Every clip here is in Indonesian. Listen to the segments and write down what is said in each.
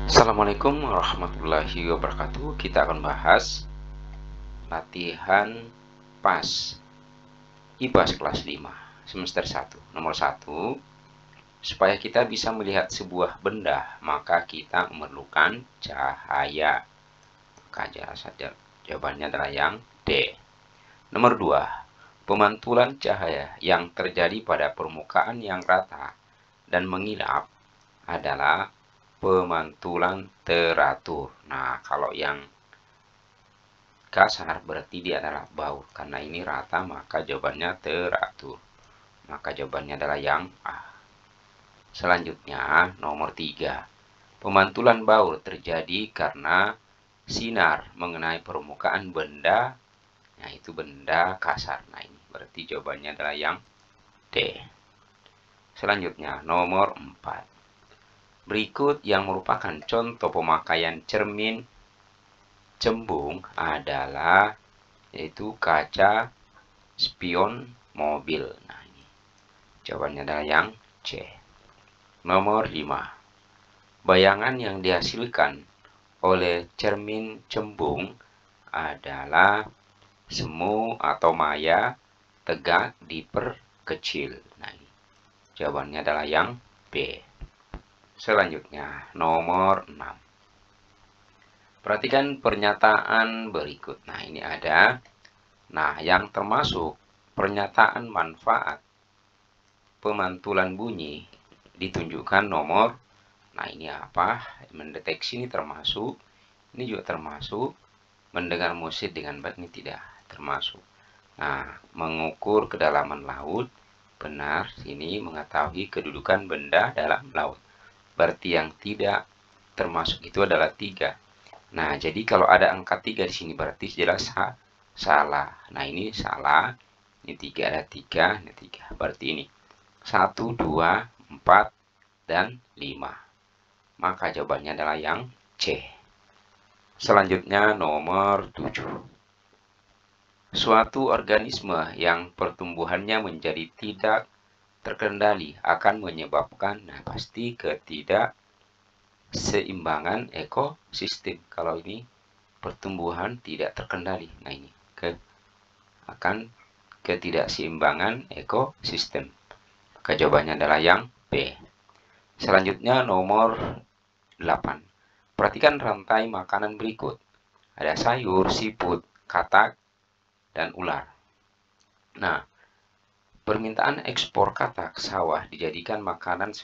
Assalamualaikum warahmatullahi wabarakatuh. Kita akan bahas latihan PAS IPAS kelas 5 semester 1. Nomor 1, supaya kita bisa melihat sebuah benda, maka kita memerlukan cahaya. Maka jawabannya adalah yang D. Nomor 2, pemantulan cahaya yang terjadi pada permukaan yang rata dan mengilap adalah pemantulan teratur. Nah, kalau yang kasar berarti dia adalah baut. Karena ini rata, maka jawabannya teratur. Maka jawabannya adalah yang A. Selanjutnya, nomor 3. Pemantulan baut terjadi karena sinar mengenai permukaan benda, yaitu benda kasar. Nah, ini berarti jawabannya adalah yang D. Selanjutnya, nomor 4. Berikut yang merupakan contoh pemakaian cermin cembung adalah yaitu kaca spion mobil. Nah, ini jawabannya adalah yang C. Nomor 5. Bayangan yang dihasilkan oleh cermin cembung adalah semu atau maya tegak diperkecil. Nah, ini jawabannya adalah yang B. Selanjutnya, nomor 6. Perhatikan pernyataan berikut. Nah, ini ada. Nah, yang termasuk pernyataan manfaat pemantulan bunyi ditunjukkan nomor. Nah, ini apa? Mendeteksi ini termasuk. Ini juga termasuk. Mendengar musik dengan baik ini tidak termasuk. Nah, mengukur kedalaman laut. Benar, sini mengetahui kedudukan benda dalam laut. Berarti yang tidak termasuk itu adalah 3. Nah, jadi kalau ada angka 3 di sini berarti jelas salah. Nah, ini salah. Ini 3, ada 3, ini 3. Berarti ini 1, 2, 4, dan 5. Maka jawabannya adalah yang C. Selanjutnya nomor 7. Suatu organisme yang pertumbuhannya menjadi tidak terkendali akan menyebabkan pasti ketidakseimbangan ekosistem. Kalau ini pertumbuhan tidak terkendali. Nah, ini akan ketidakseimbangan ekosistem. Maka jawabannya adalah yang B. Selanjutnya nomor 8. Perhatikan rantai makanan berikut. Ada sayur, siput, katak, dan ular. Nah, permintaan ekspor katak sawah dijadikan makanan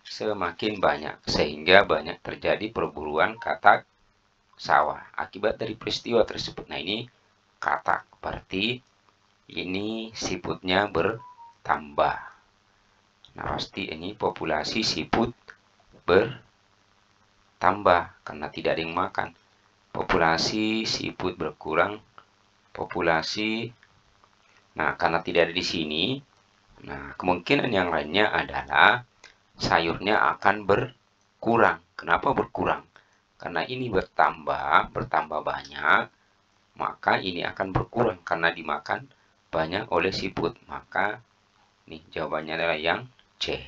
semakin banyak, sehingga banyak terjadi perburuan katak sawah akibat dari peristiwa tersebut. Nah, ini katak, berarti ini siputnya bertambah. Nah, pasti ini populasi siput bertambah karena tidak ada yang makan. Populasi siput berkurang, populasi. Nah, karena tidak ada di sini, nah kemungkinan yang lainnya adalah sayurnya akan berkurang. Kenapa berkurang? Karena ini bertambah banyak, maka ini akan berkurang karena dimakan banyak oleh siput. Maka nih jawabannya adalah yang C.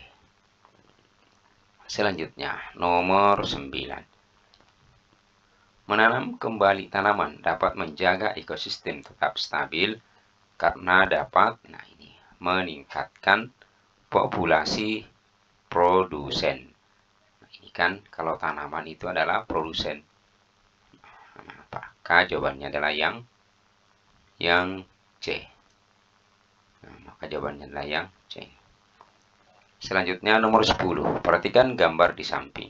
Selanjutnya, nomor 9. Menanam kembali tanaman dapat menjaga ekosistem tetap stabil karena dapat meningkatkan populasi produsen. Nah, ini kan kalau tanaman itu adalah produsen. Maka jawabannya adalah yang C. Nah, maka jawabannya adalah yang C. Selanjutnya nomor 10. Perhatikan gambar di samping.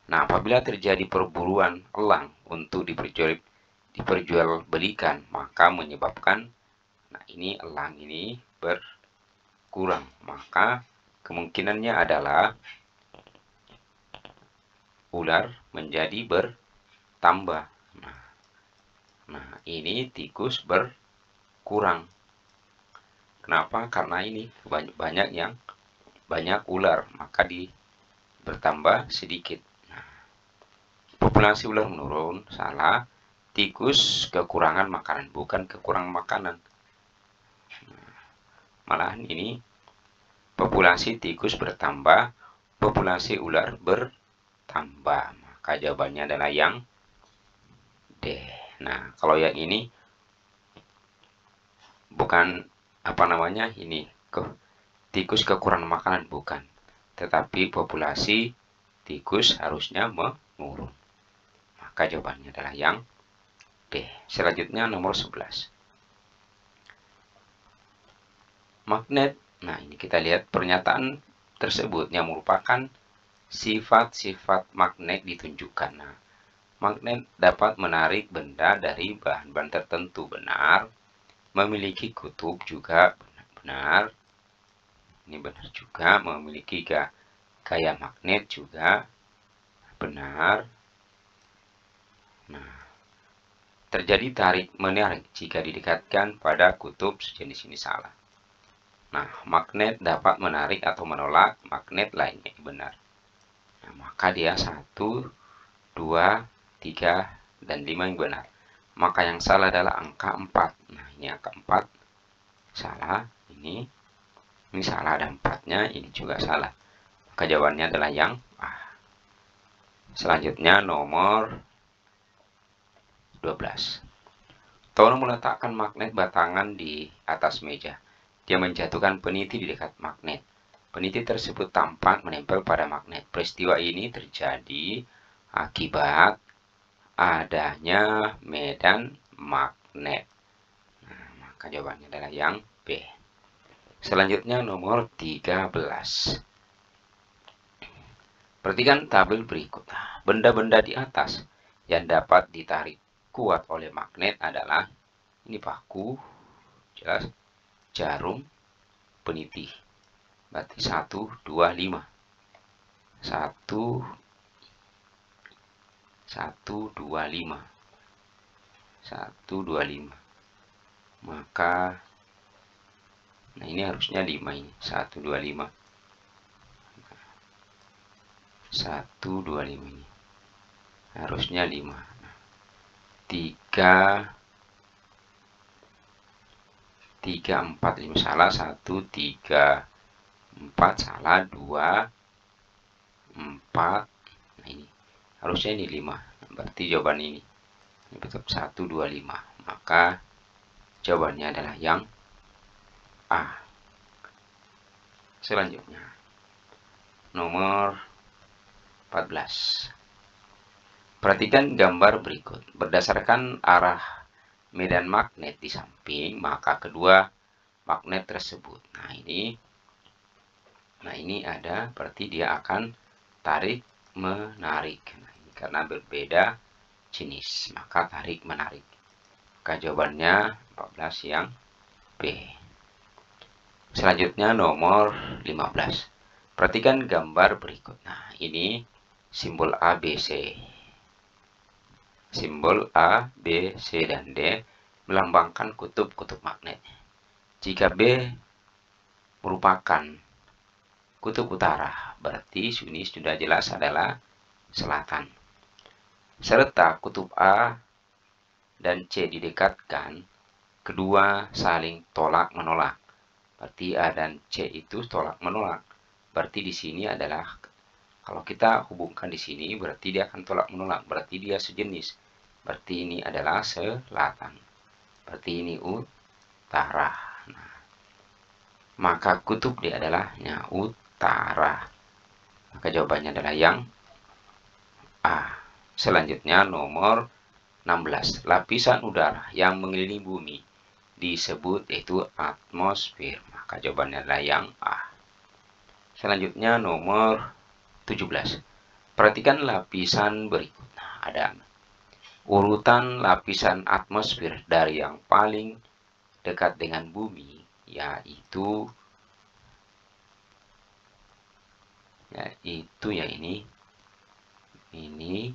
Nah, apabila terjadi perburuan elang untuk diperjualbelikan, maka menyebabkan ini elang ini berkurang. Maka kemungkinannya adalah ular menjadi bertambah. Nah, ini tikus berkurang. Kenapa? Karena ini banyak ular, maka bertambah sedikit. Nah, populasi ular menurun, salah. Tikus kekurangan makanan, bukan kekurangan makanan. Nah, malahan ini populasi tikus bertambah, populasi ular bertambah. Maka jawabannya adalah yang D. Nah, kalau yang ini bukan ini tikus kekurangan makanan, bukan, tetapi populasi tikus harusnya menurun. Maka jawabannya adalah yang D. Selanjutnya nomor 11. Magnet. Nah, ini kita lihat pernyataan tersebut yang merupakan sifat-sifat magnet ditunjukkan. Nah, magnet dapat menarik benda dari bahan-bahan tertentu, benar. Memiliki kutub juga benar. Ini benar juga. Memiliki gaya magnet juga benar. Nah, terjadi tarik-menarik jika didekatkan pada kutub sejenis, ini salah. Nah, magnet dapat menarik atau menolak magnet lainnya, benar. Nah, maka dia 1, 2, 3, dan 5 yang benar. Maka yang salah adalah angka 4. Nah, ini angka 4 salah. Ini salah, ada 4-nya, ini juga salah. Maka jawabannya adalah yang A. Selanjutnya nomor 12. Tolong meletakkan magnet batangan di atas meja. Dia menjatuhkan peniti di dekat magnet. Peniti tersebut tampak menempel pada magnet. Peristiwa ini terjadi akibat adanya medan magnet. Nah, maka jawabannya adalah yang B. Selanjutnya nomor 13. Perhatikan tabel berikut. Benda-benda di atas yang dapat ditarik kuat oleh magnet adalah ini paku, jelas, jarum, peniti. Berarti 1, 2, 5. 1, 2, 5. 1, 2, 5. Maka nah ini harusnya 5 ini. 1, 2, 5. 1, 2, 5 ini. Harusnya 5. 3, 4, 5 salah. 1, 3, 4 salah. 2, 4. Nah ini harusnya ini 5. Berarti jawaban ini betul 1, 2, 5. Maka jawabannya adalah yang A. Selanjutnya nomor 14. Perhatikan gambar berikut. Berdasarkan arah medan magnet di samping, maka kedua magnet tersebut. Nah ini ada, berarti dia akan tarik menarik. Nah, ini karena berbeda jenis, maka tarik menarik. Maka jawabannya 14 yang B. Selanjutnya nomor 15. Perhatikan gambar berikut. Nah, ini simbol A, B, C. Simbol A, B, C, dan D melambangkan kutub-kutub magnet. Jika B merupakan kutub utara, berarti ini sudah jelas adalah selatan. Serta kutub A dan C didekatkan, kedua saling tolak-menolak. Berarti A dan C itu tolak-menolak. Berarti di sini adalah, kalau kita hubungkan di sini, berarti dia akan tolak-menolak. Berarti dia sejenis. Berarti ini adalah selatan. Berarti ini utara. Nah, maka kutub dia adalah utara. Maka jawabannya adalah yang A. Selanjutnya nomor 16. Lapisan udara yang mengelilingi bumi disebut yaitu atmosfer. Maka jawabannya adalah yang A. Selanjutnya nomor 17. Perhatikan lapisan berikut. Nah, ada urutan lapisan atmosfer dari yang paling dekat dengan bumi, yaitu ini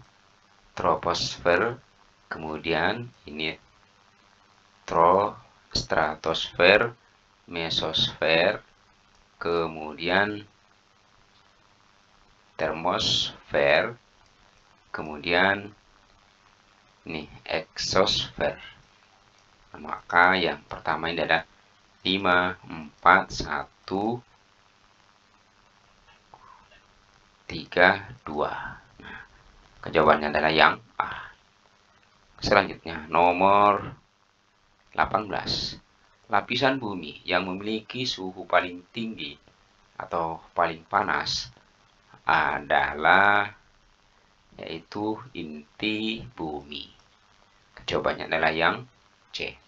troposfer, kemudian ini stratosfer, mesosfer, kemudian termosfer, kemudian ini exosfer. Maka yang pertama ini adalah 5, 4, 1, 3, 2. Nah, Jawabannya adalah yang A. Selanjutnya, nomor 18. Lapisan bumi yang memiliki suhu paling tinggi atau paling panas adalah yaitu inti bumi. Jawabannya adalah yang C.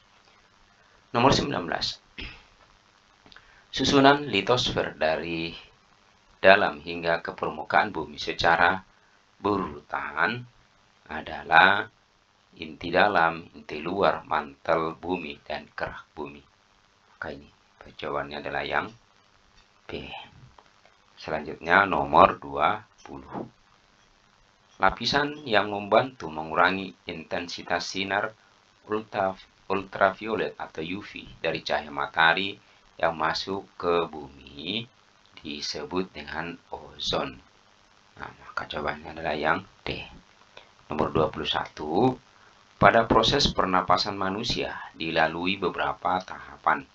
Nomor 19. Susunan litosfer dari dalam hingga ke permukaan bumi secara berurutan adalah inti dalam, inti luar, mantel bumi, dan kerak bumi. Maka ini jawabannya adalah yang B. Selanjutnya nomor 20. Lapisan yang membantu mengurangi intensitas sinar ultraviolet atau UV dari cahaya matahari yang masuk ke bumi disebut dengan ozon. Nah, maka jawabannya adalah yang D. Nomor 21. Pada proses pernapasan manusia dilalui beberapa tahapan.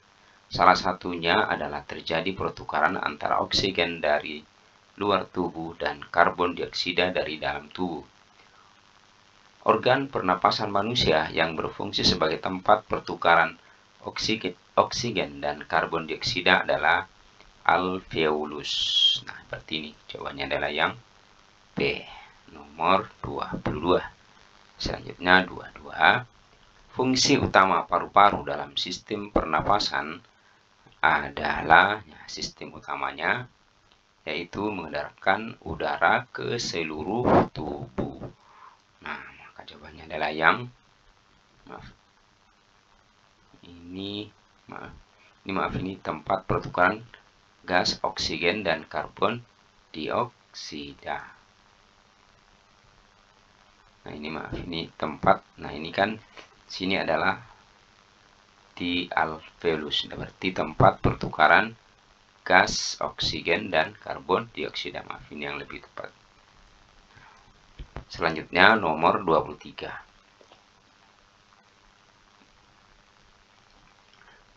Salah satunya adalah terjadi pertukaran antara oksigen dari luar tubuh dan karbon dioksida dari dalam tubuh. Organ pernapasan manusia yang berfungsi sebagai tempat pertukaran oksigen dan karbon dioksida adalah alveolus. Nah, seperti ini. Jawabannya adalah yang B. Nomor 22. Selanjutnya 22. Fungsi utama paru-paru dalam sistem pernapasan adalah sistem utamanya yaitu mengedarkan udara ke seluruh tubuh. Nah, maka jawabannya adalah yang ini tempat pertukaran gas oksigen dan karbon dioksida. Nah, ini tempat. Nah, ini kan sini adalah di alveolus, berarti tempat pertukaran gas oksigen dan karbon dioksida. Ini yang lebih tepat. Selanjutnya nomor 23.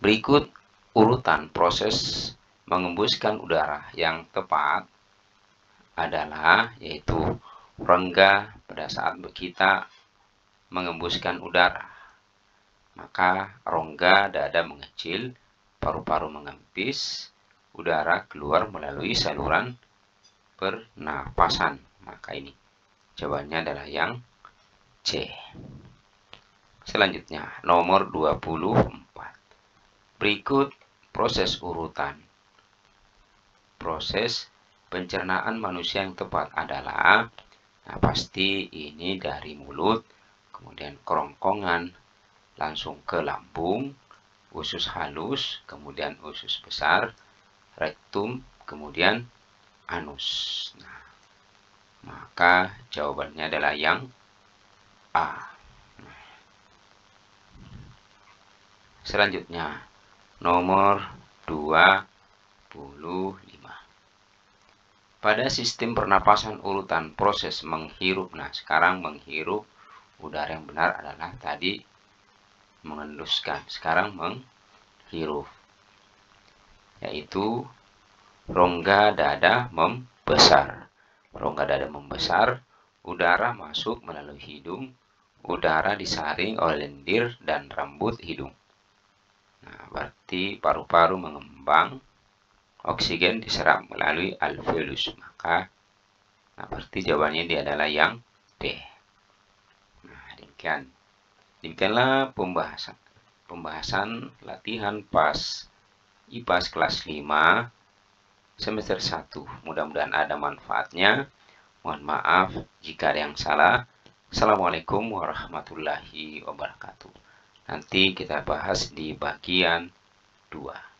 Berikut urutan proses mengembuskan udara yang tepat adalah yaitu rongga pada saat kita mengembuskan udara. Maka rongga dada mengecil, paru-paru mengempis, udara keluar melalui saluran pernapasan. Maka ini jawabannya adalah yang C. Selanjutnya nomor 24. Berikut proses urutan. Proses pencernaan manusia yang tepat adalah, nah pasti ini dari mulut, kemudian kerongkongan, langsung ke lambung, usus halus, kemudian usus besar, rektum, kemudian anus. Nah, maka jawabannya adalah yang A. Selanjutnya nomor 25. Pada sistem pernapasan urutan proses menghirup. Nah, sekarang menghirup udara yang benar adalah tadi mengenduskan. Sekarang menghirup, yaitu rongga dada membesar. Rongga dada membesar, udara masuk melalui hidung, udara disaring oleh lendir dan rambut hidung. Nah, berarti paru-paru mengembang, oksigen diserap melalui alveolus. Maka, nah berarti jawabannya dia adalah yang D. Nah, demikianlah pembahasan latihan PAS IPAS kelas 5 semester 1. Mudah-mudahan ada manfaatnya. Mohon maaf jika ada yang salah. Assalamualaikum warahmatullahi wabarakatuh. Nanti kita bahas di bagian 2.